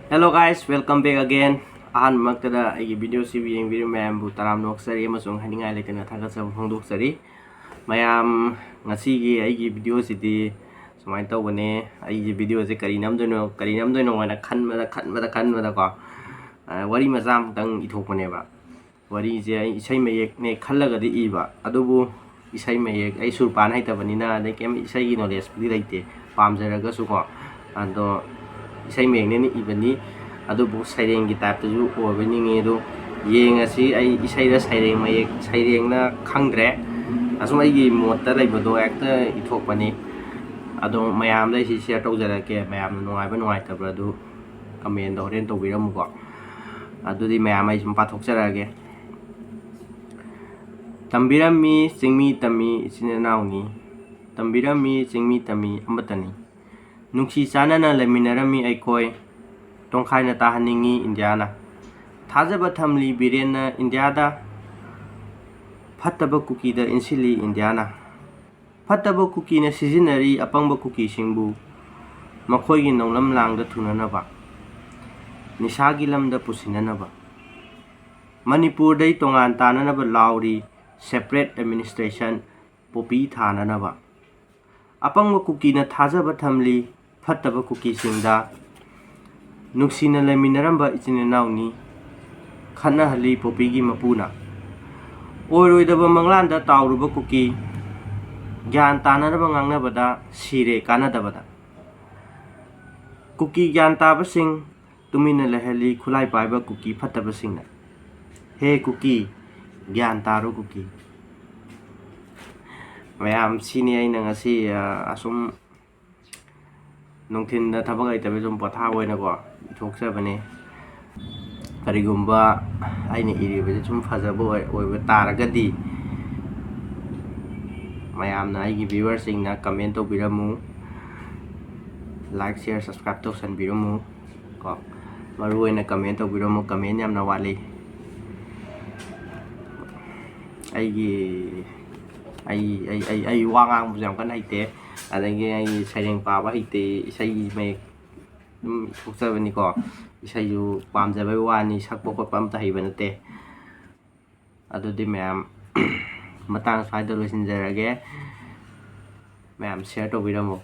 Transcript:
Hello guys, welcome back again. Maktada ay video si video mayam bu taram nok sari amasung haningai leitena thagasab phongdok sari mayam ngasi gi ay video sidi sumai tawbane ay video se kari namdoino wana khanmada ko wari mazam tang ithokpane ba wari je ai isai mayek ne khallaga di iba adubu isai mayek ai surpan haitabanina dai kem isai gi knowledge pudi laite pamjaraga su ko ando isai mayek ne ibani adubu saireng gi type tu obani ngi do yeng asi ai isai da saireng mayek saireng na khangdre asum ai gi motta laibodo ekta ithokpani ado mayam dai si share tawjarake mayam nuai tabra du comment do ren tawbiram ko adudi mayam ai sum pathokjarage tambirami singmi tami sinanauni tambirami singmi tami amatani nungsi chanana laminarami aikoi tongkhaina tahaningi indiana thajaba thamli birena indiada phattaba kuki da insili indiana phattaba kuki na sijinari apangba kuki singbu makhoi gi nonglam langda thunanaba nisagi lamda pusinanaba manipur dai tongan tananaba lauri separate administration popi thananaba apangba kuki na thajaba thamli phattaba kuki singda nuksina laminaramba ichinauni khana hali popigi mapuna oiroidaba manglanda tawruba kuki Gian Tanaraba ngangnabada sire kanadabada kuki Gian Tabasing tumina lahali khulai paiba kuki phatabasingna he kuki Gian Taro Kuki mayam sini ai na ngasi asum nungthin da thabak ai tabe zum patha hoina ko thokjabane karigumba aini iribe zum fajabo oiba taragadi mayam na ai viewers sing na comment to biramu like share subscribe to san biramu ko maru ina comment to biramu comment yam na wali ai wangang bujam kan haite adagi ai saireng pa ba haite isai mai thokjabani ko isai ju pamjabai wani sakpo ko pam ta hibanate adudi mayam matang sai do losinjarage mayam share to biramu